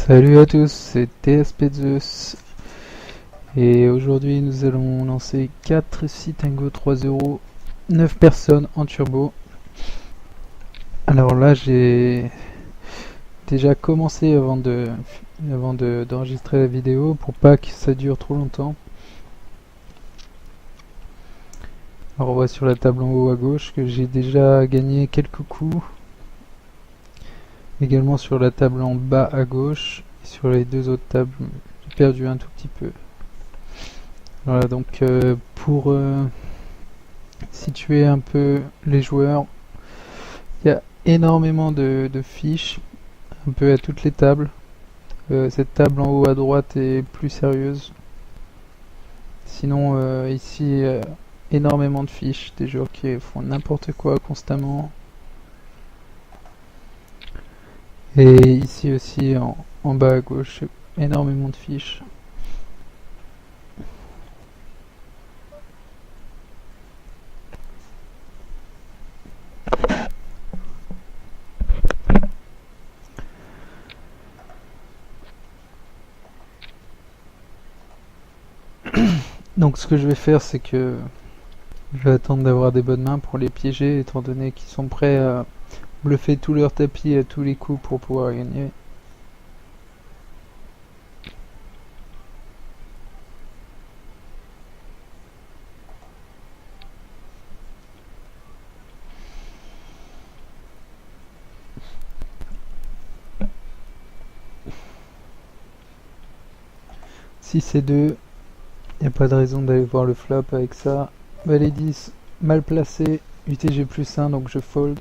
Salut à tous, c'est TSP Zeus et aujourd'hui nous allons lancer 4 6 Tango 3-0, 9 personnes en turbo. Alors là j'ai déjà commencé d'enregistrer la vidéo pour pas que ça dure trop longtemps. Alors on voit sur la table en haut à gauche que j'ai déjà gagné quelques coups. Également sur la table en bas à gauche et sur les deux autres tables j'ai perdu un tout petit peu. Voilà, donc pour situer un peu les joueurs, il y a énormément de fiches, un peu à toutes les tables. Cette table en haut à droite est plus sérieuse. Sinon, ici, énormément de fiches, des joueurs qui font n'importe quoi constamment. Et ici aussi, en bas à gauche, énormément de fiches. Donc ce que je vais faire, c'est que je vais attendre d'avoir des bonnes mains pour les piéger, étant donné qu'ils sont prêts à bluffer tout leur tapis à tous les coups pour pouvoir gagner. Si c'est 2, il n'y a pas de raison d'aller voir le flop avec ça. Valet 10, mal placé, UTG plus 1, donc je fold.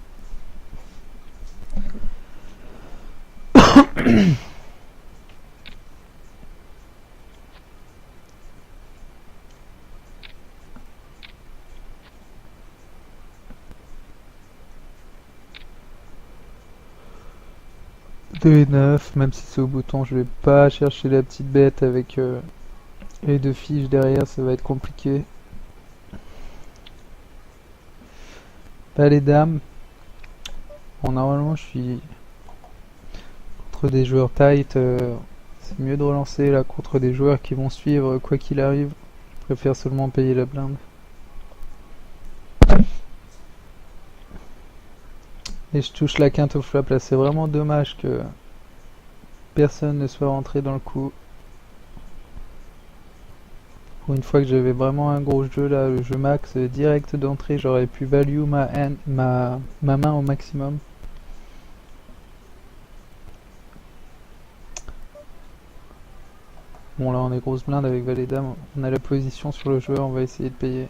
Deux et 9, même si c'est au bouton, je vais pas chercher la petite bête avec les deux fiches derrière, ça va être compliqué. Valet dame. Bon, normalement, je suis contre des joueurs tight. C'est mieux de relancer là contre des joueurs qui vont suivre quoi qu'il arrive. Je préfère seulement payer la blinde. Et je touche la quinte au flop là, c'est vraiment dommage que personne ne soit rentré dans le coup. Pour une fois que j'avais vraiment un gros jeu là, le jeu max direct d'entrée, j'aurais pu value ma main au maximum. Bon là on est grosse blinde avec valet dame, on a la position sur le joueur, on va essayer de payer.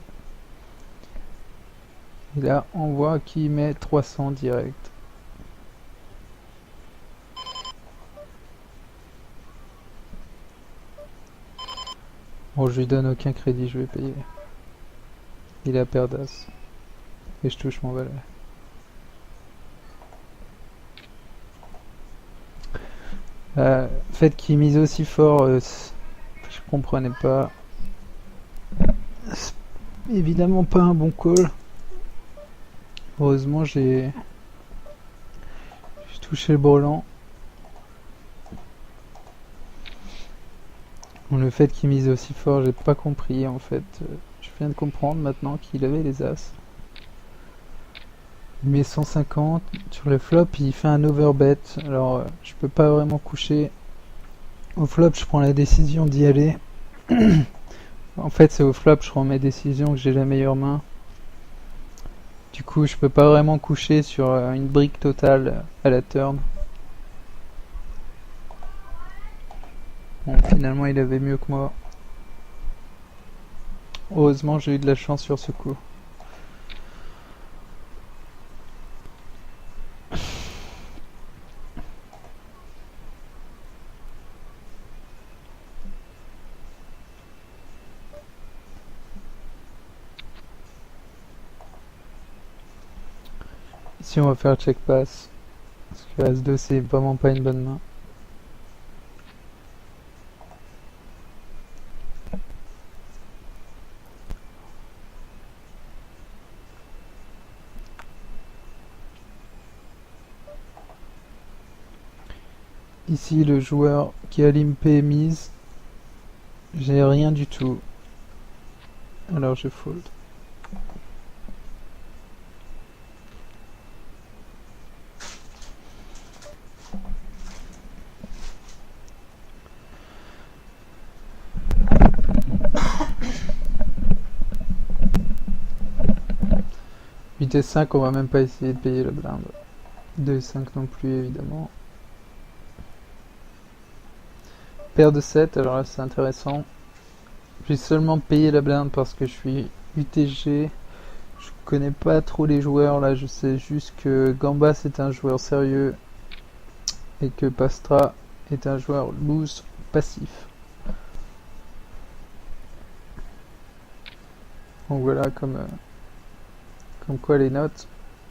Et là on voit qu'il met 300 direct. Bon je lui donne aucun crédit, je vais payer. Il a paire d'as. Et je touche mon valet. Le fait qu'il mise aussi fort, je comprenais pas. C'est évidemment pas un bon call. Heureusement j'ai touché le brelan. Bon, le fait qu'il mise aussi fort, j'ai pas compris en fait. Je viens de comprendre maintenant qu'il avait les as. Il met 150 sur le flop, il fait un overbet. Alors je peux pas vraiment coucher. Au flop, je prends la décision d'y aller. En fait, c'est au flop, je prends mes décisions que j'ai la meilleure main. Du coup, je peux pas vraiment coucher sur une brique totale à la turn. Bon, finalement, il avait mieux que moi. Heureusement, j'ai eu de la chance sur ce coup. Ici, on va faire check pass. Parce que As-2, c'est vraiment pas une bonne main. Ici, le joueur qui a limpé mise, j'ai rien du tout. Alors je fold. Vitesse 5, on va même pas essayer de payer la blinde. 2 et 5 non plus, évidemment. Paire de 7, alors là c'est intéressant. J'ai seulement payé la blinde parce que je suis UTG. Je connais pas trop les joueurs là, je sais juste que Gambas est un joueur sérieux et que Pastra est un joueur loose passif. Donc voilà comme quoi les notes,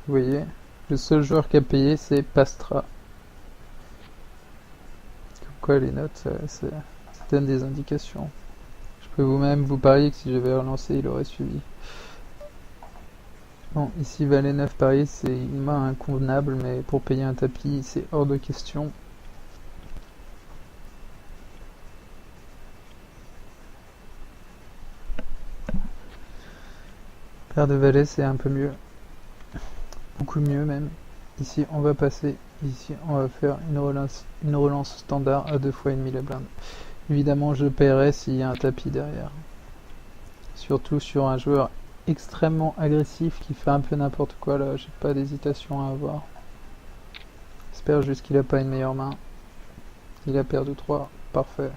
vous voyez, le seul joueur qui a payé c'est Pastra. Comme quoi les notes, ça donne des indications. Je peux vous-même vous parier que si j'avais relancé, il aurait suivi. Bon, ici Valet 9 Paris, c'est une main inconvenable, mais pour payer un tapis, c'est hors de question. Paire de Valet, c'est un peu mieux. Beaucoup mieux même. Ici, on va passer. Ici, on va faire une relance standard à 2 fois et demi la blinde. Évidemment, je paierai s'il y a un tapis derrière. Surtout sur un joueur extrêmement agressif qui fait un peu n'importe quoi là. J'ai pas d'hésitation à avoir. J'espère juste qu'il a pas une meilleure main. Il a paire de 3. Parfait.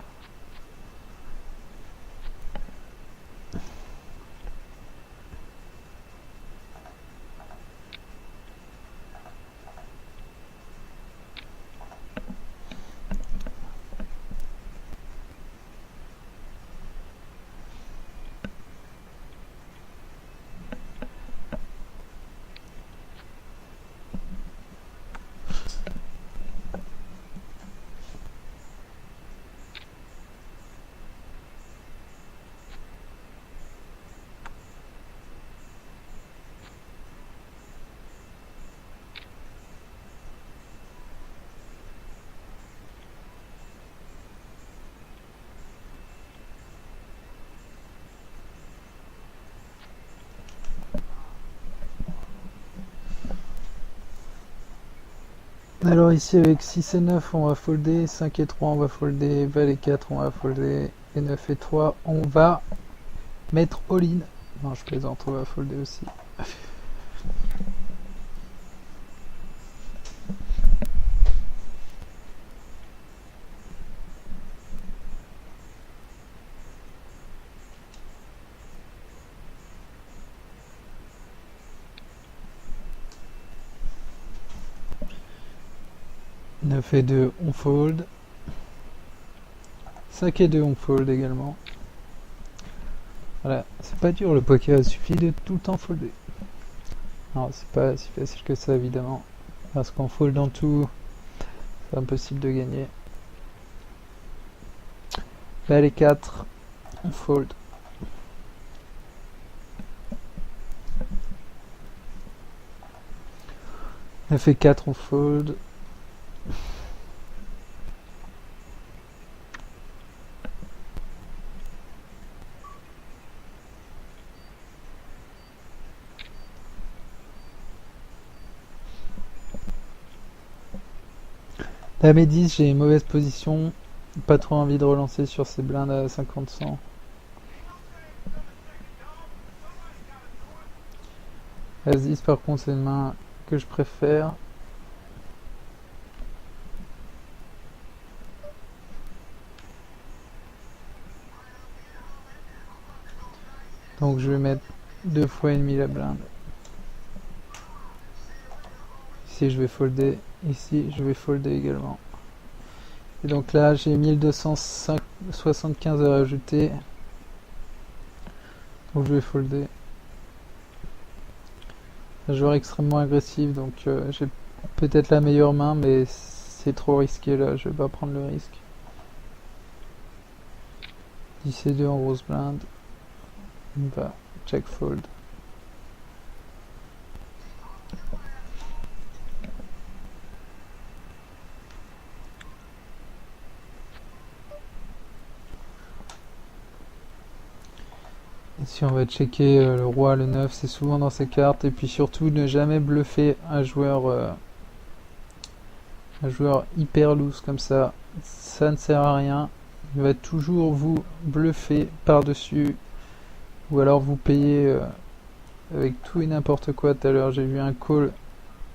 Alors ici avec 6 et 9 on va folder, 5 et 3 on va folder, Valet 4 on va folder, et 9 et 3 on va mettre all-in. Non je plaisante, on va folder aussi. Neuf et 2 on fold. 5 et 2 on fold également. Voilà, c'est pas dur le poker, il suffit de tout le temps folder. Non, c'est pas si facile que ça évidemment. Parce qu'en fold en tout, c'est impossible de gagner. Valet 4, on fold. Neuf et 4 on fold. Dame et 10, j'ai une mauvaise position. Pas trop envie de relancer sur ces blindes à 50-100. As-10 par contre c'est une main que je préfère. Donc je vais mettre 2 fois et demi la blinde. Ici je vais folder, ici je vais folder également. Et donc là j'ai 1275 à rajouter. Donc je vais folder. Un joueur extrêmement agressif, donc j'ai peut-être la meilleure main, mais c'est trop risqué là, je vais pas prendre le risque. 10 et 2 en grosse blinde. On va check fold. Ici on va checker le roi, le 9, c'est souvent dans ces cartes. Et puis surtout ne jamais bluffer un joueur hyper loose comme ça ne sert à rien. Il va toujours vous bluffer par-dessus, ou alors vous payer avec tout et n'importe quoi. Tout à l'heure j'ai vu un call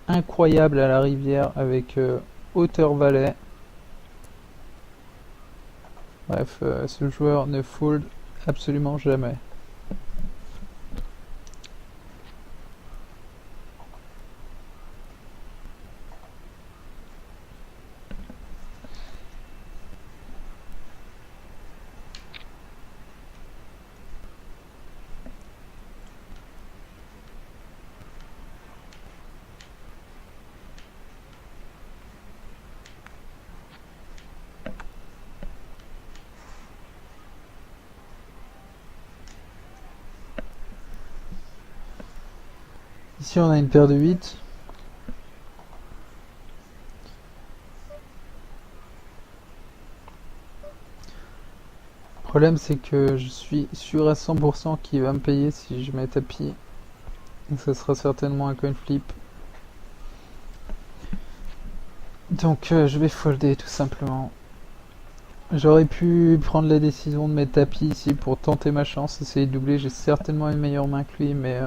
incroyable à la rivière avec hauteur valet. Bref, ce joueur ne fold absolument jamais. Ici on a une paire de 8. Le problème c'est que je suis sûr à 100% qu'il va me payer si je mets tapis. Et ça sera certainement un coin flip. Donc je vais folder tout simplement. J'aurais pu prendre la décision de mettre tapis ici pour tenter ma chance, essayer de doubler. J'ai certainement une meilleure main que lui, mais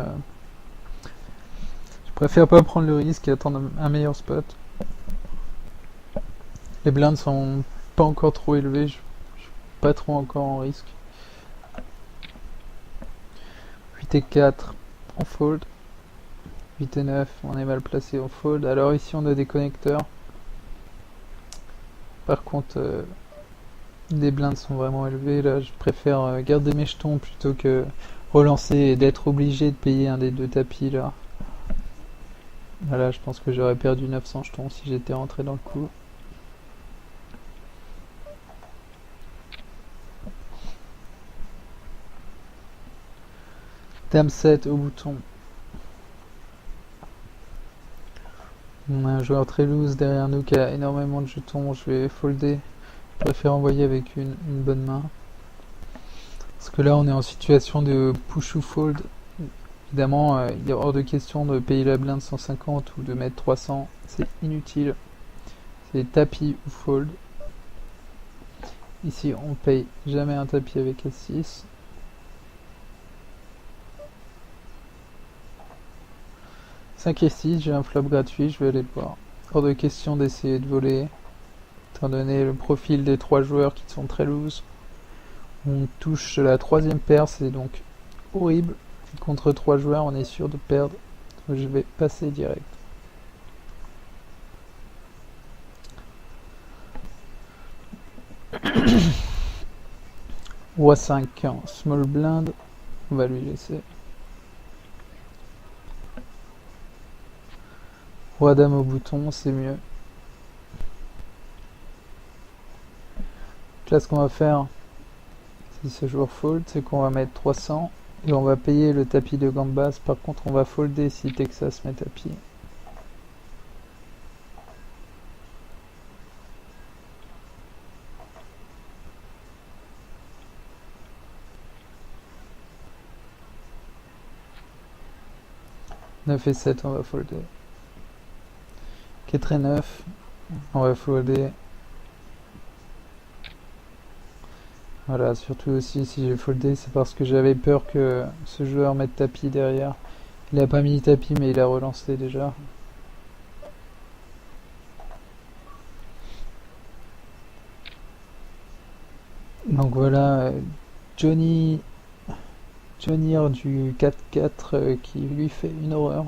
je préfère pas prendre le risque et attendre un meilleur spot. Les blindes sont pas encore trop élevées, je suis pas trop encore en risque. 8 et 4, on fold. 8 et 9, on est mal placé, on fold. Alors ici on a des connecteurs. Par contre, les blindes sont vraiment élevées. Là, je préfère garder mes jetons plutôt que relancer et d'être obligé de payer un des deux tapis là. Voilà, je pense que j'aurais perdu 900 jetons si j'étais rentré dans le coup. Dame 7 au bouton. On a un joueur très loose derrière nous qui a énormément de jetons. Je vais folder. Je préfère envoyer avec une bonne main. Parce que là, on est en situation de push ou fold. Évidemment, il est hors de question de payer la blinde 150 ou de mettre 300. C'est inutile. C'est tapis ou fold. Ici, on paye jamais un tapis avec S6. « 5 et 6, j'ai un flop gratuit, je vais aller le voir. Hors de question d'essayer de voler, étant donné le profil des trois joueurs qui sont très loose. On touche la troisième paire, c'est donc horrible. Contre 3 joueurs, on est sûr de perdre. Donc je vais passer direct. Roi 5 en small blind, on va lui laisser. Roi dame au bouton, c'est mieux. Là, ce qu'on va faire, si ce joueur fold, c'est qu'on va mettre 300 et on va payer le tapis de gambas. Par contre, on va folder si Texas met tapis. « 9 et 7, on va folder. 4 et 9, on va folder. Voilà, surtout aussi si j'ai foldé, c'est parce que j'avais peur que ce joueur mette tapis derrière. Il a pas mis tapis, mais il a relancé déjà. Donc voilà, Johnny du 4-4 qui lui fait une horreur.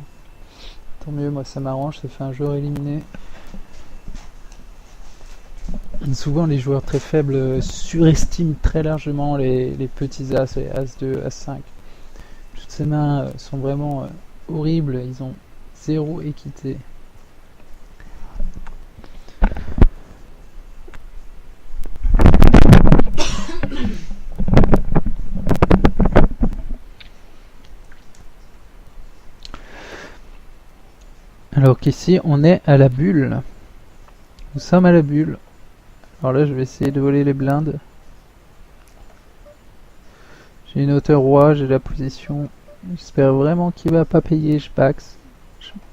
Tant mieux, moi ça m'arrange, ça fait un joueur éliminé. Souvent les joueurs très faibles surestiment très largement les petits as, les as2, as5. Toutes ces mains sont vraiment horribles, ils ont zéro équité. Alors qu'ici on est à la bulle. Nous sommes à la bulle. Alors là je vais essayer de voler les blindes. J'ai une hauteur roi, j'ai la position. J'espère vraiment qu'il va pas payer, je paxe.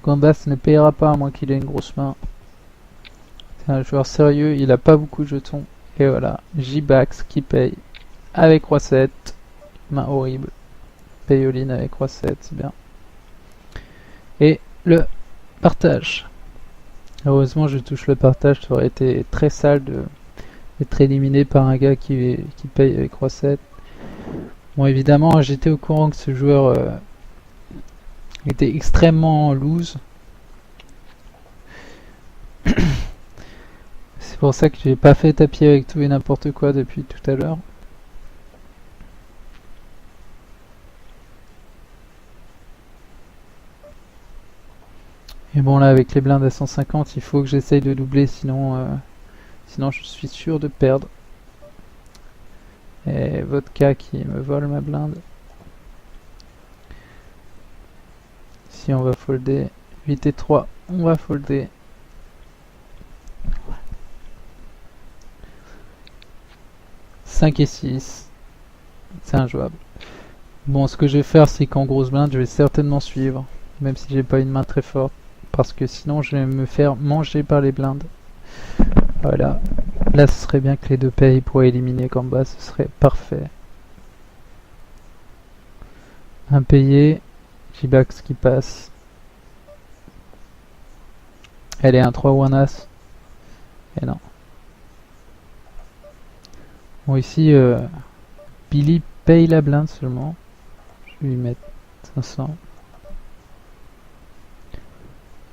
Gambas ne payera pas à moins qu'il ait une grosse main. C'est un joueur sérieux, il a pas beaucoup de jetons. Et voilà, J-Bax qui paye avec roi 7. Main horrible. Paye all-in avec roi 7, c'est bien. Et le partage. Heureusement je touche le partage, ça aurait été très sale d'être éliminé par un gars qui paye avec roi 7. Bon évidemment j'étais au courant que ce joueur était extrêmement loose. C'est pour ça que j'ai pas fait tapis avec tout et n'importe quoi depuis tout à l'heure. Et bon là avec les blindes à 150 il faut que j'essaye de doubler sinon je suis sûr de perdre. Et Vodka qui me vole ma blinde. Ici on va folder 8 et 3, on va folder. Ouais. 5 et 6, c'est injouable. Bon ce que je vais faire c'est qu'en grosse blinde je vais certainement suivre, même si j'ai pas une main très forte, parce que sinon je vais me faire manger par les blindes. Voilà. Là, ce serait bien que les deux payent pour éliminer Gambas, ce serait parfait. Impayé, J-Bax qui passe. Elle est un 3 ou un As. Et non. Bon, ici, Billy paye la blinde seulement. Je vais lui mettre 500.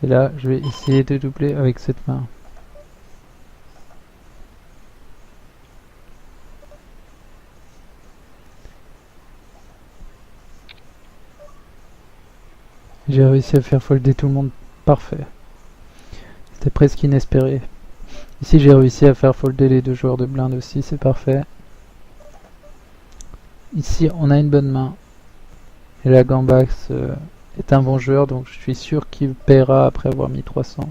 Et là, je vais essayer de doubler avec cette main. J'ai réussi à faire folder tout le monde, parfait. C'était presque inespéré. Ici j'ai réussi à faire folder les deux joueurs de blinde aussi, c'est parfait. Ici on a une bonne main. Et la Gambax est un bon joueur, donc je suis sûr qu'il paiera après avoir mis 300.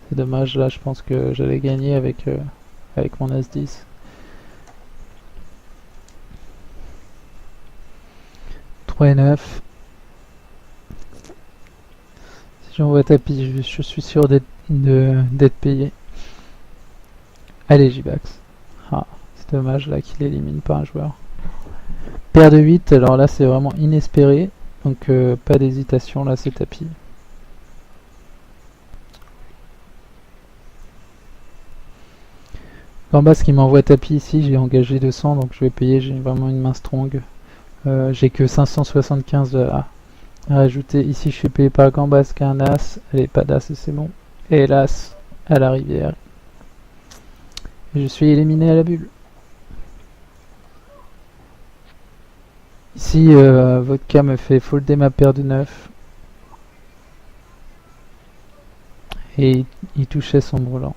C'est dommage, là je pense que j'allais gagner avec mon As-10. 3 et 9. Si j'envoie tapis, je suis sûr d'être payé. Allez J-Bax. Ah, c'est dommage là qu'il élimine pas un joueur. Paire de 8, alors là c'est vraiment inespéré. Donc pas d'hésitation, là c'est tapis. Gambas qui m'envoie tapis ici, j'ai engagé 200 donc je vais payer, j'ai vraiment une main strong. J'ai que 575 à rajouter. Ici je suis payé par Gambas qui a un As, allez pas d'As c'est bon. Et l'As à la rivière. Et je suis éliminé à la bulle. Ici Vodka me fait folder ma paire de 9. Et il touchait son brelan.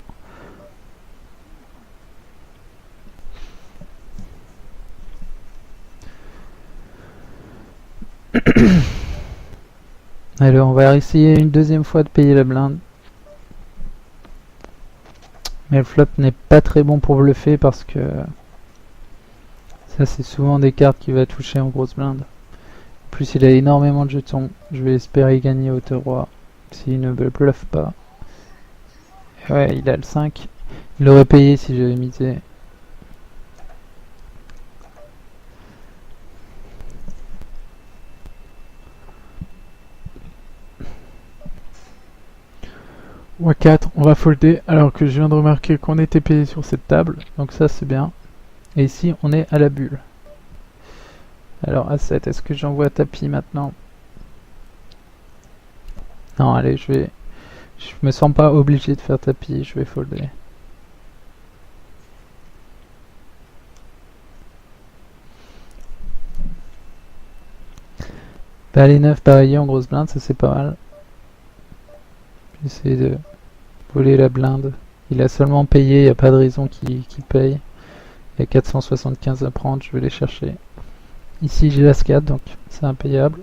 Alors on va essayer une deuxième fois de payer la blinde. Mais le flop n'est pas très bon pour bluffer parce que ça c'est souvent des cartes qui va toucher en grosse blinde. En plus il a énormément de jetons. Je vais espérer gagner hauteur roi s'il ne bluffe pas. Et ouais, il a le 5. Il aurait payé si j'avais misé. Roi 4, on va folder alors que je viens de remarquer qu'on était payé sur cette table. Donc ça c'est bien. Et ici on est à la bulle. Alors A7, est-ce que j'envoie tapis maintenant? Non, allez, je me sens pas obligé de faire tapis, je vais folder. Valet 9 pareil en grosse blinde, ça c'est pas mal. J'essaie de voler la blinde. Il a seulement payé, il n'y a pas de raison qu'il paye. Il y a 475 à prendre, je vais les chercher. Ici j'ai l'As 4, donc c'est impayable.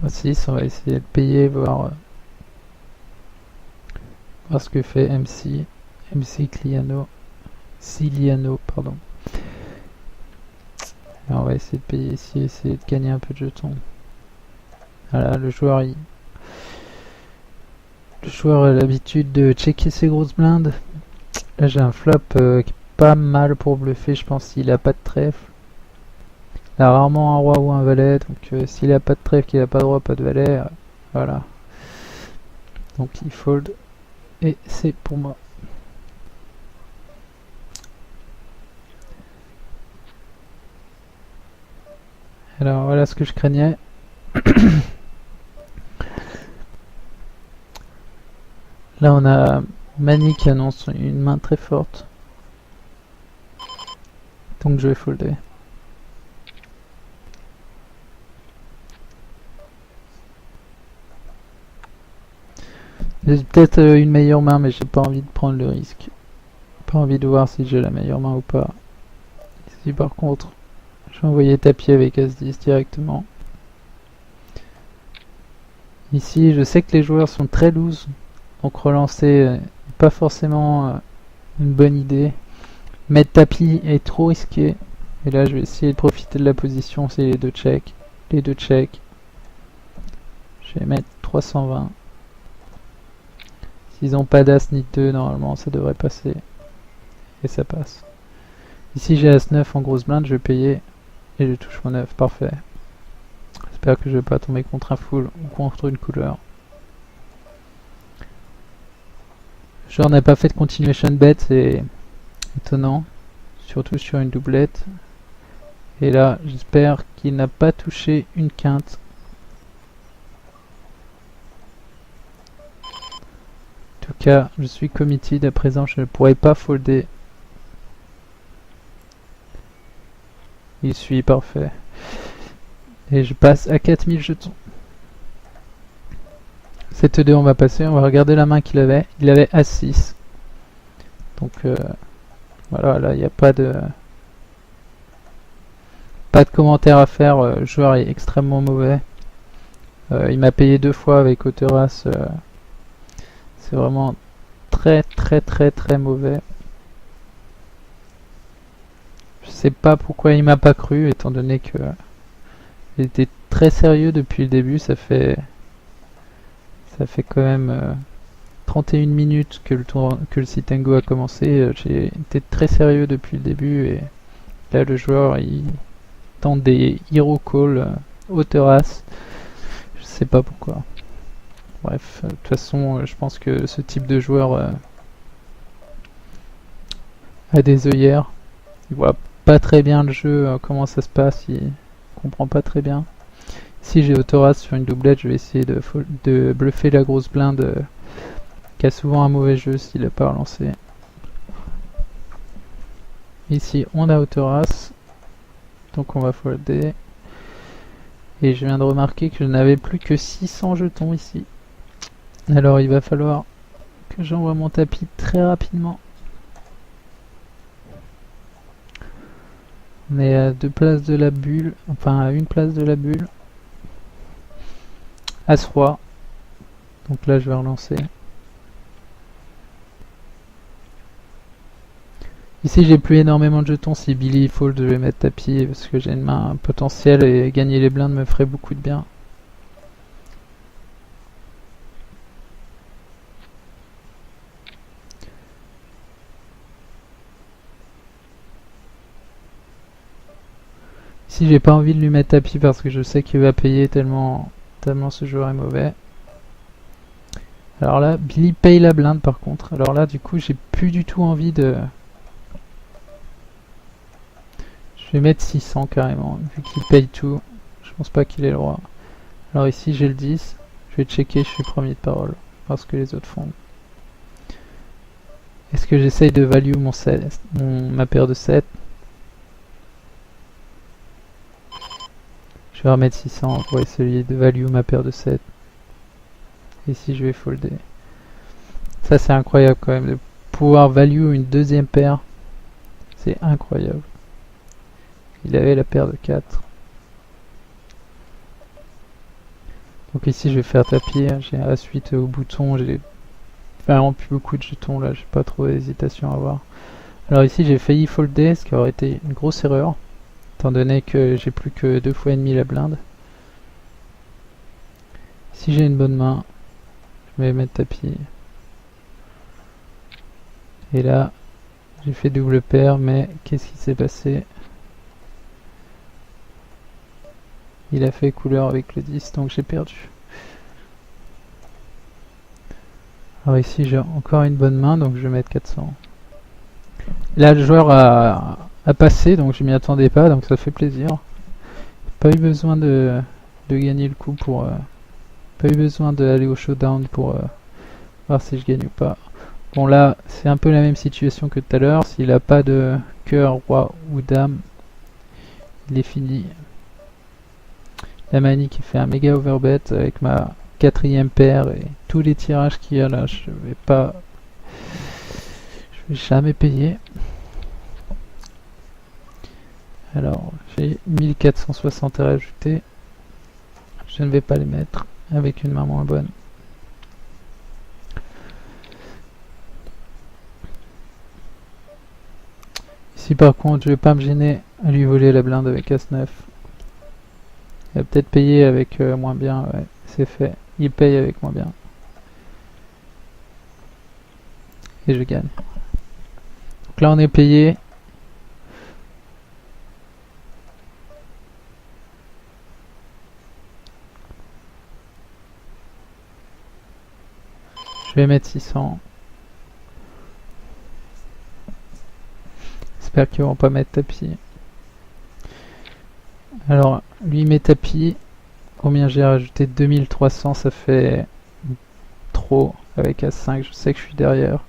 Voici, on va essayer de payer, voir ce que fait MC Ciliano, pardon. Et on va essayer de payer ici, essayer de gagner un peu de jetons. Voilà, le joueur a l'habitude de checker ses grosses blindes. Là j'ai un flop qui est pas mal pour bluffer, je pense, s'il a pas de trèfle. Il a rarement un roi ou un valet, donc s'il a pas de trèfle, qu'il a pas de roi, pas de valet, voilà. Donc il fold, et c'est pour moi. Alors voilà ce que je craignais. Là on a Mani qui annonce une main très forte. Donc je vais folder. J'ai peut-être une meilleure main, mais j'ai pas envie de prendre le risque. Pas envie de voir si j'ai la meilleure main ou pas. Ici par contre, je vais envoyer tapis avec As-10 directement. Ici, je sais que les joueurs sont très loose, donc relancer n'est pas forcément une bonne idée. Mettre tapis est trop risqué. Et là, je vais essayer de profiter de la position, c'est les deux checks. Les deux checks. Je vais mettre 320. S'ils n'ont pas d'As ni de 2, normalement, ça devrait passer. Et ça passe. Ici, j'ai As-9 en grosse blinde, je vais payer. Et je touche mon 9, parfait. J'espère que je vais pas tomber contre un full ou contre une couleur. Genre n'a pas fait de continuation bet, c'est étonnant. Surtout sur une doublette. Et là, j'espère qu'il n'a pas touché une quinte. En tout cas, je suis committed. À présent, je ne pourrais pas folder. Il suit, parfait. Et je passe à 4000 jetons. 7-2, on va passer. On va regarder la main qu'il avait. Il avait As-6. Donc, voilà, là, il n'y a pas de commentaire à faire. Le joueur est extrêmement mauvais. Il m'a payé 2 fois avec Autoras. C'est vraiment très mauvais. Je sais pas pourquoi il m'a pas cru, étant donné que il était très sérieux depuis le début. Ça fait quand même 31 minutes que le Sit-N-Go a commencé. J'ai été très sérieux depuis le début, et là le joueur il tente des hero call Autoras. Je sais pas pourquoi. Bref, de toute façon, je pense que ce type de joueur a des œillères. Il voit pas très bien le jeu, comment ça se passe, il comprend pas très bien. Si j'ai Autoras sur une doublette, je vais essayer de bluffer la grosse blinde qui a souvent un mauvais jeu s'il n'a pas relancé. Ici, on a Autoras, donc on va folder. Et je viens de remarquer que je n'avais plus que 600 jetons ici. Alors il va falloir que j'envoie mon tapis très rapidement. On est à 2 places de la bulle, enfin à 1 place de la bulle. As-Roi. Donc là je vais relancer. Ici j'ai plus énormément de jetons. Si Billy fold, je vais mettre tapis parce que j'ai une main potentielle et gagner les blindes me ferait beaucoup de bien. Ici j'ai pas envie de lui mettre tapis parce que je sais qu'il va payer tellement ce joueur est mauvais. Alors là, Billy paye la blinde par contre. Alors là, du coup, j'ai plus du tout envie de... Je vais mettre 600 carrément, vu qu'il paye tout. Je pense pas qu'il ait le droit. Alors ici, j'ai le 10. Je vais checker, je suis premier de parole. Voir ce que les autres font. Est-ce que j'essaye de value ma paire de 7? Je vais remettre 600 pour essayer de value ma paire de 7. Ici, je vais folder. Ça, c'est incroyable quand même. De pouvoir value une deuxième paire, c'est incroyable. Il avait la paire de 4. Donc ici, je vais faire tapis. J'ai la suite au bouton. J'ai vraiment plus beaucoup de jetons là. J'ai pas trop d'hésitation à avoir. Alors ici, j'ai failli folder, ce qui aurait été une grosse erreur. étant donné que j'ai plus que 2 fois et demi la blinde. Si j'ai une bonne main, je vais mettre tapis. Et là, j'ai fait double paire, mais qu'est-ce qui s'est passé? Il a fait couleur avec le 10, donc j'ai perdu. Alors ici, j'ai encore une bonne main, donc je vais mettre 400. Là, le joueur a passé, donc je m'y attendais pas, donc ça fait plaisir. Pas eu besoin de gagner le coup pour... pas eu besoin d'aller au showdown pour voir si je gagne ou pas. Bon là, c'est un peu la même situation que tout à l'heure. S'il a pas de cœur, roi ou dame, il est fini. La manie qui fait un méga overbet avec ma 4ème paire et tous les tirages qu'il y a là, je vais jamais payer. Alors, j'ai 1460 à rajouter. Je ne vais pas les mettre avec une main moins bonne. Ici par contre, je vais pas me gêner à lui voler la blinde avec As-9. Il va peut-être payer avec moins bien, ouais, c'est fait. Il paye avec moins bien. Et je gagne. Donc là on est payé. Je vais mettre 600. J'espère qu'ils vont pas mettre tapis. Alors, lui met tapis. Combien j'ai rajouté? 2300, ça fait trop avec As5. Je sais que je suis derrière.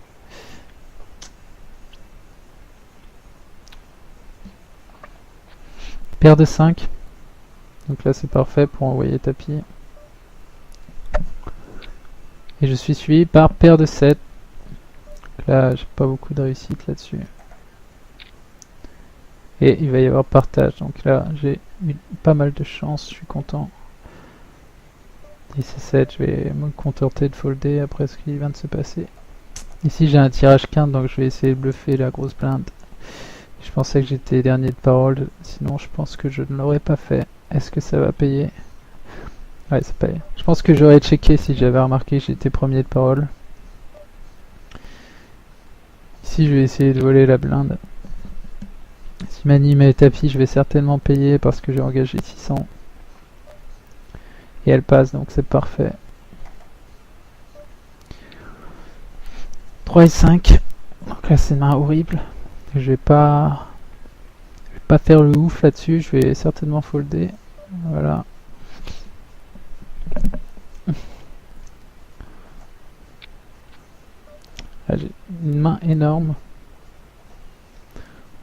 Paire de 5. Donc là, c'est parfait pour envoyer tapis. Et je suis suivi par paire de 7. Donc là, j'ai pas beaucoup de réussite là-dessus. Et il va y avoir partage. Donc là, j'ai eu pas mal de chance. Je suis content. 10 et 7, je vais me contenter de folder après ce qui vient de se passer. Ici, j'ai un tirage quinte, donc je vais essayer de bluffer la grosse blinde. Je pensais que j'étais dernier de parole. Sinon, je pense que je ne l'aurais pas fait. Est-ce que ça va payer? Ouais, ça paye. Je pense que j'aurais checké si j'avais remarqué que j'étais premier de parole. Ici, je vais essayer de voler la blinde. Si Mani met tapis, je vais certainement payer parce que j'ai engagé 600. Et elle passe, donc c'est parfait. 3 et 5. Donc là, c'est une main horrible. Je vais pas faire le ouf là-dessus. Je vais certainement folder. Voilà. Là, j'ai une main énorme.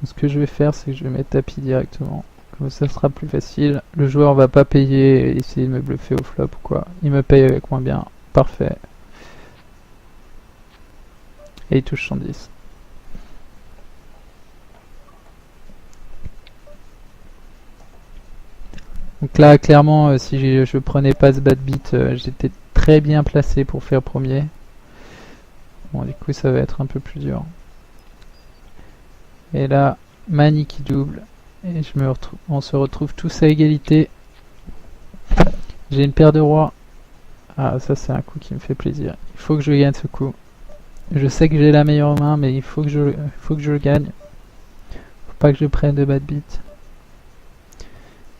Donc, ce que je vais faire, c'est que je vais mettre tapis directement. Comme ça sera plus facile. Le joueur va pas payer et essayer de me bluffer au flop ou quoi. Il me paye avec moins bien. Parfait. Et il touche 110. Donc là, clairement, si je prenais pas ce bad beat, j'étais très bien placé pour faire premier. Bon, du coup, ça va être un peu plus dur. Et là, Mani qui double. Et on se retrouve tous à égalité. J'ai une paire de rois. Ah, ça c'est un coup qui me fait plaisir. Il faut que je gagne ce coup. Je sais que j'ai la meilleure main, mais il faut que je le gagne. Faut pas que je prenne de bad beat.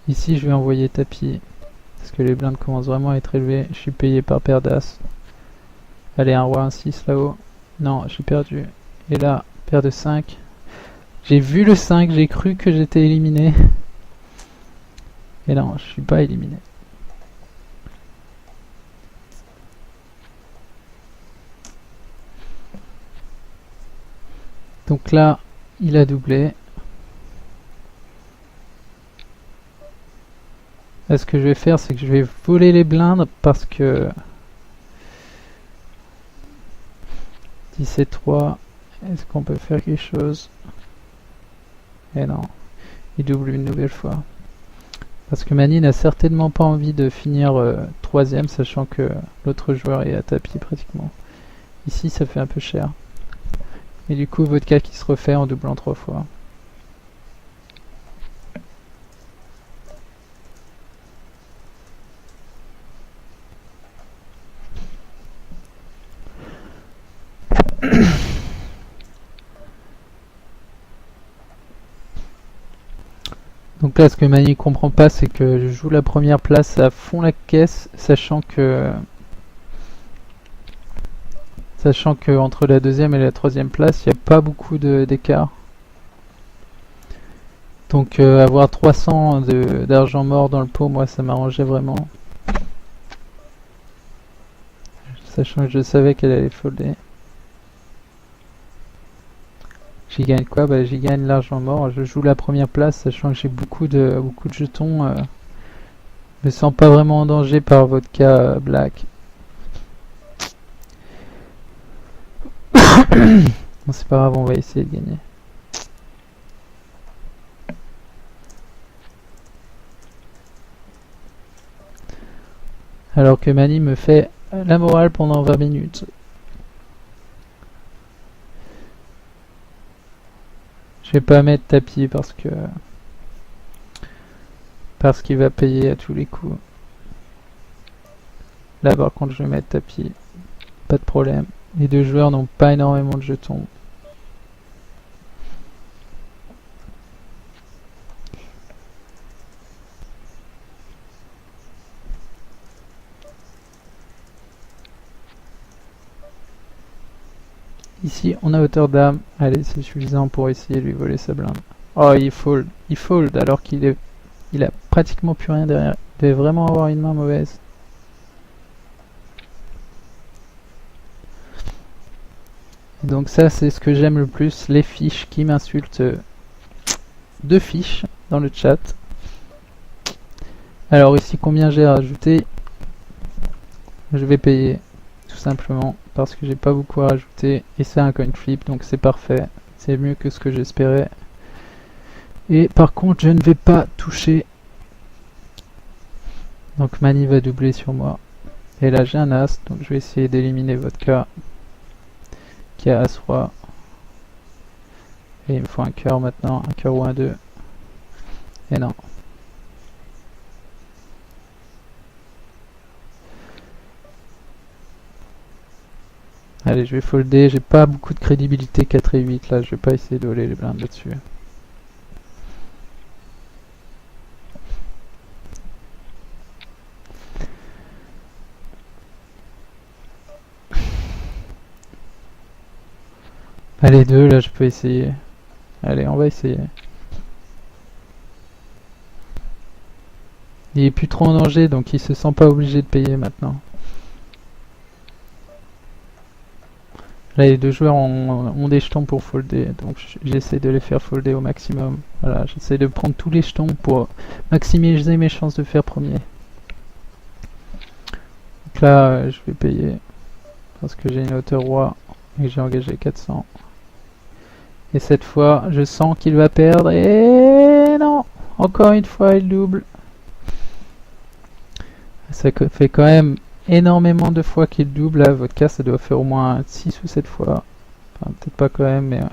Ici, je vais envoyer tapis. Parce que les blindes commencent vraiment à être élevées. Je suis payé par paire d'as. Allez, un roi, un 6 là-haut. Non, j'ai perdu. Et là, paire de 5. J'ai vu le 5, j'ai cru que j'étais éliminé. Et non, je suis pas éliminé. Donc là, il a doublé. Là, ce que je vais faire, c'est que je vais voler les blindes parce que 10 et 3, est-ce qu'on peut faire quelque chose? Et non, il double une nouvelle fois. Parce que Mani n'a certainement pas envie de finir troisième, sachant que l'autre joueur est à tapis pratiquement. Ici, ça fait un peu cher. Et du coup, vodka qui se refait en doublant 3 fois. Donc là, ce que Mani comprend pas, c'est que je joue la première place à fond la caisse, sachant que entre la deuxième et la troisième place, il n'y a pas beaucoup d'écart. Donc avoir 300 d'argent mort dans le pot, moi, ça m'arrangeait vraiment. Sachant que je savais qu'elle allait folder. J'y gagne quoi? Bah, j'y gagne l'argent mort. Je joue la première place, sachant que j'ai beaucoup de jetons. Je me sens pas vraiment en danger par vodka black. Bon, c'est pas grave, on va essayer de gagner. Alors que Mani me fait la morale pendant 20 minutes. Je vais pas mettre tapis parce qu'il va payer à tous les coups. Là par contre je vais mettre tapis. Pas de problème. Les deux joueurs n'ont pas énormément de jetons. Ici, on a hauteur dame. Allez, c'est suffisant pour essayer de lui voler sa blinde. Oh, il fold. Il fold alors il a pratiquement plus rien derrière. Il devait vraiment avoir une main mauvaise. Et donc ça, c'est ce que j'aime le plus. Les fiches qui m'insultent. Deux fiches dans le chat. Alors ici, combien j'ai rajouté? Je vais payer. Tout simplement parce que j'ai pas beaucoup à rajouter et c'est un coin flip donc c'est parfait, c'est mieux que ce que j'espérais. Et par contre je ne vais pas toucher, donc Mani va doubler sur moi et là j'ai un as, donc je vais essayer d'éliminer vodka qui a as roi et il me faut un cœur maintenant, un cœur ou un 2 et non. Allez, je vais folder, j'ai pas beaucoup de crédibilité 4 et 8 là, je vais pas essayer de voler les blindes là-dessus. Allez, 2 là, je peux essayer. Allez, on va essayer. Il est plus trop en danger, donc il se sent pas obligé de payer maintenant. Là, les deux joueurs ont des jetons pour folder, donc j'essaie de les faire folder au maximum. Voilà, j'essaie de prendre tous les jetons pour maximiser mes chances de faire premier. Donc là, je vais payer parce que j'ai une hauteur roi et j'ai engagé 400. Et cette fois, je sens qu'il va perdre et non, encore une fois, il double. Ça fait quand même énormément de fois qu'il double. Là, votre cas, ça doit faire au moins 6 ou 7 fois. Enfin, peut-être pas quand même, mais en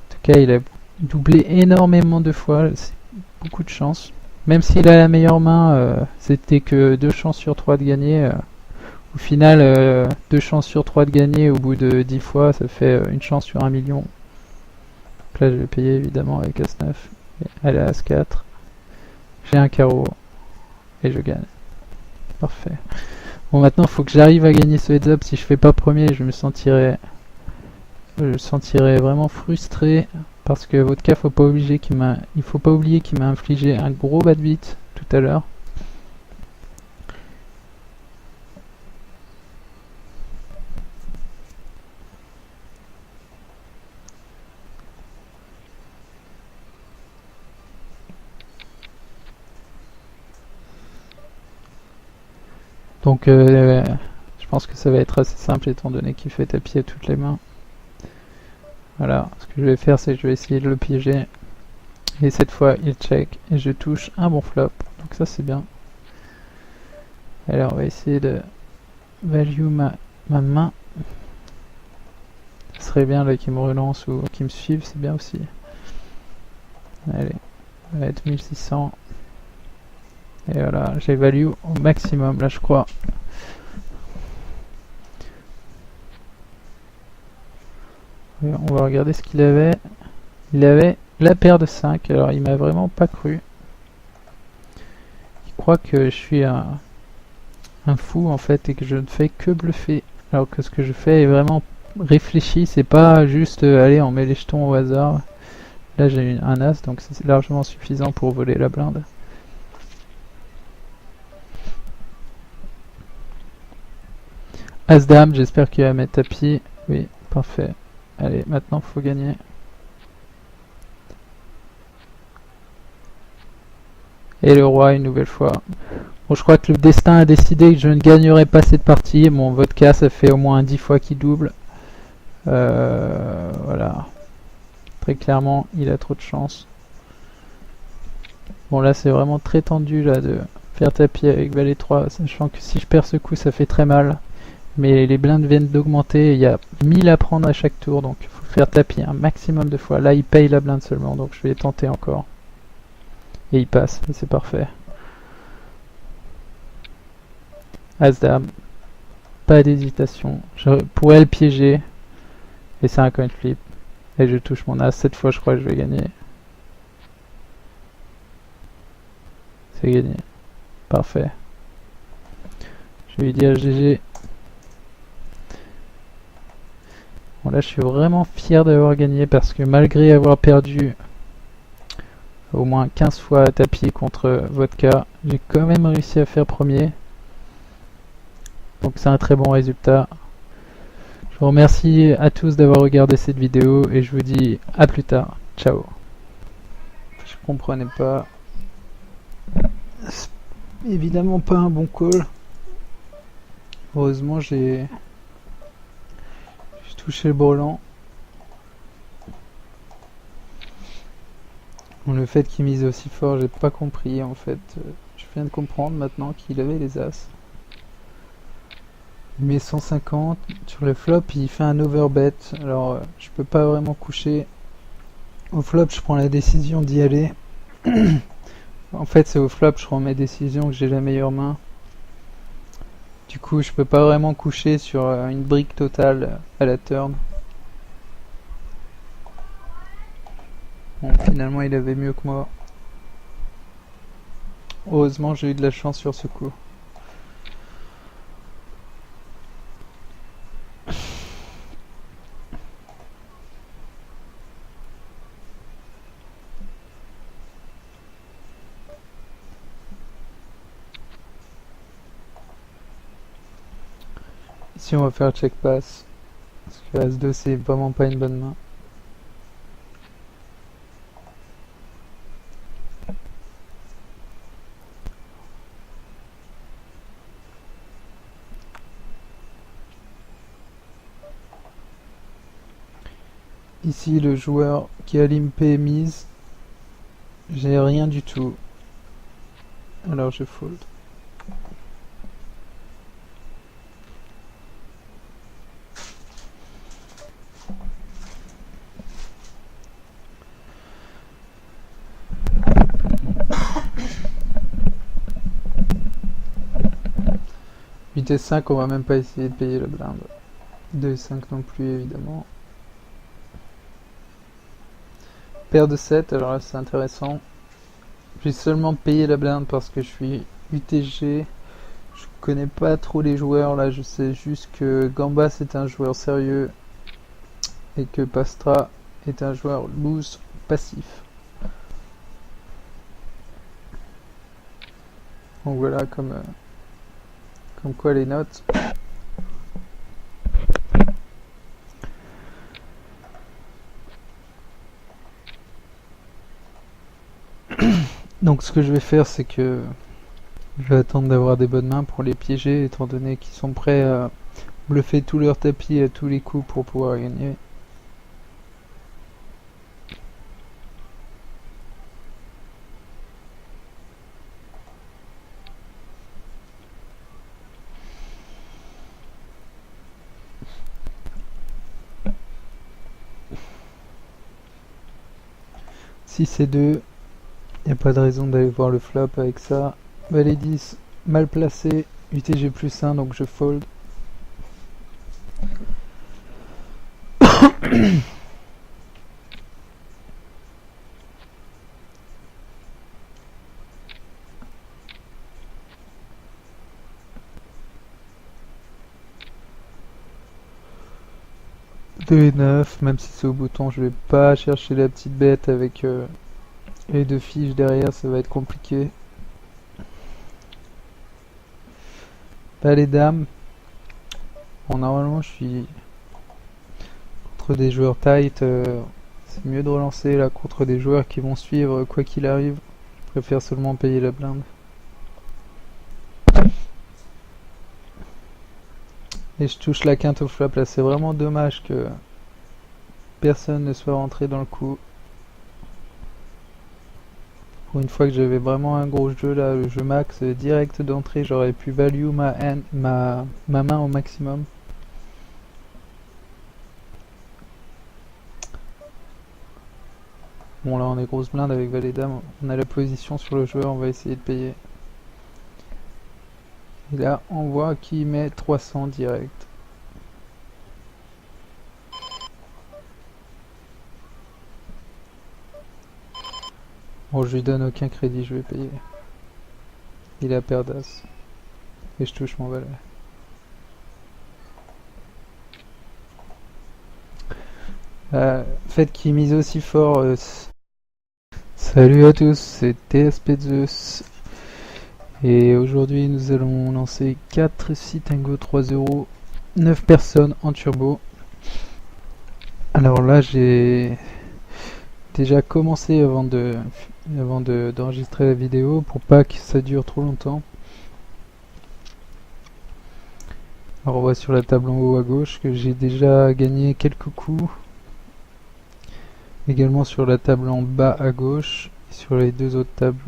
tout cas, il a doublé énormément de fois. C'est beaucoup de chance. Même s'il a la meilleure main, c'était que 2 chances sur 3 de gagner. Au final, 2 chances sur 3 de gagner au bout de 10 fois, ça fait une chance sur 1 million. Donc là, je vais payer évidemment avec As-9. Elle est As-4. J'ai un carreau. Et je gagne. Parfait. Bon, maintenant, il faut que j'arrive à gagner ce heads-up. Si je fais pas premier, je me sentirais vraiment frustré. Parce que Vodka, il faut pas oublier qu'il m'a infligé un gros bad beat tout à l'heure. Donc je pense que ça va être assez simple étant donné qu'il fait tapis à toutes les mains. Voilà, ce que je vais faire c'est que je vais essayer de le piéger. Et cette fois il check et je touche un bon flop. Donc ça c'est bien. Alors on va essayer de value ma main. Ce serait bien là qu'il me relance ou qu'il me suive, c'est bien aussi. Allez, on va être 1600. Et voilà, j'ai value au maximum, là je crois. Et on va regarder ce qu'il avait. Il avait la paire de 5. Alors il m'a vraiment pas cru. Il croit que je suis un fou en fait et que je ne fais que bluffer. Alors que ce que je fais est vraiment réfléchi, c'est pas juste allez on met les jetons au hasard. Là j'ai un as donc c'est largement suffisant pour voler la blinde. As dame, j'espère qu'il va mettre tapis. Oui, parfait. Allez, maintenant faut gagner. Et le roi une nouvelle fois. Bon, je crois que le destin a décidé que je ne gagnerai pas cette partie. Mon vodka, ça fait au moins 10 fois qu'il double. Voilà. Très clairement, il a trop de chance. Bon, là, c'est vraiment très tendu là de faire tapis avec valet 3, sachant que si je perds ce coup, ça fait très mal. Mais les blindes viennent d'augmenter. Il y a 1000 à prendre à chaque tour, donc il faut faire tapis un maximum de fois. Là, il paye la blinde seulement, donc je vais tenter encore. Et il passe, c'est parfait. As-dame, pas d'hésitation. Je pourrais le piéger. Et c'est un coin flip. Et je touche mon as. Cette fois, je crois que je vais gagner. C'est gagné. Parfait. Je vais lui dire GG. Bon, là, je suis vraiment fier d'avoir gagné parce que malgré avoir perdu au moins 15 fois à tapis contre Vodka, j'ai quand même réussi à faire premier. Donc c'est un très bon résultat. Je vous remercie à tous d'avoir regardé cette vidéo et je vous dis à plus tard. Ciao. Je comprenais pas. C'est évidemment pas un bon call. Heureusement j'ai touché le brelan. Bon, le fait qu'il mise aussi fort, j'ai pas compris en fait. Je viens de comprendre maintenant qu'il avait les as. Il met 150 sur le flop, il fait un overbet. Alors je peux pas vraiment coucher. Au flop, je prends la décision d'y aller. En fait, c'est au flop, je prends mes décisions que j'ai la meilleure main. Du coup, je peux pas vraiment coucher sur une brique totale à la turn. Bon, finalement, il avait mieux que moi. Heureusement, j'ai eu de la chance sur ce coup. Ici, on va faire check pass. Parce que As-2, c'est vraiment pas une bonne main. Ici, le joueur qui a limpé mise. J'ai rien du tout. Alors je fold. Vitesse 5, on va même pas essayer de payer le blinde. 2 et 5 non plus, évidemment. Paire de 7, alors là c'est intéressant. J'ai seulement payé la blinde parce que je suis UTG. Je connais pas trop les joueurs là, je sais juste que Gambas est un joueur sérieux et que Pastra est un joueur loose passif. Donc voilà comme quoi les notes. Donc ce que je vais faire c'est que je vais attendre d'avoir des bonnes mains pour les piéger étant donné qu'ils sont prêts à bluffer tous leurs tapis à tous les coups pour pouvoir gagner. Si c'est 2, il n'y a pas de raison d'aller voir le flop avec ça. Valet 10, mal placé, UTG plus 1, donc je fold. 2 et 9, même si c'est au bouton, je vais pas chercher la petite bête avec les deux fiches derrière, ça va être compliqué. Pas les dames. Bon, normalement, je suis contre des joueurs tight. C'est mieux de relancer là contre des joueurs qui vont suivre quoi qu'il arrive. Je préfère seulement payer la blinde. Et je touche la quinte au flop. Là, c'est vraiment dommage que personne ne soit rentré dans le coup. Pour une fois que j'avais vraiment un gros jeu là, le jeu max direct d'entrée, j'aurais pu value ma main au maximum. Bon là on est grosse blinde avec valet dame, on a la position sur le joueur, on va essayer de payer. Et là on voit qu'il met 300 direct. Bon, je lui donne aucun crédit, je vais payer. Il a paire d'as. Et je touche mon valet. Fait qu'il mise aussi fort. Salut à tous, c'est TSP Zeus. Et aujourd'hui nous allons lancer 4 6 Tango 3-0, 9 personnes en turbo. Alors là j'ai déjà commencé avant d'enregistrer la vidéo pour pas que ça dure trop longtemps. Alors on voit sur la table en haut à gauche que j'ai déjà gagné quelques coups. Également sur la table en bas à gauche. Et sur les deux autres tables,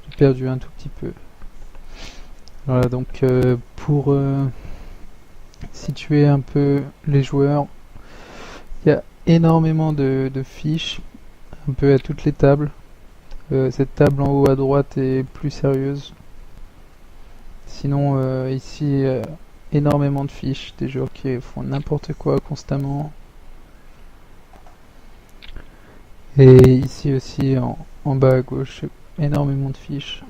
j'ai perdu un tout petit peu. Voilà, donc pour situer un peu les joueurs, il y a énormément de fiches, un peu à toutes les tables. Cette table en haut à droite est plus sérieuse. Sinon, ici, énormément de fiches, des joueurs qui font n'importe quoi constamment. Et ici aussi, en bas à gauche, énormément de fiches.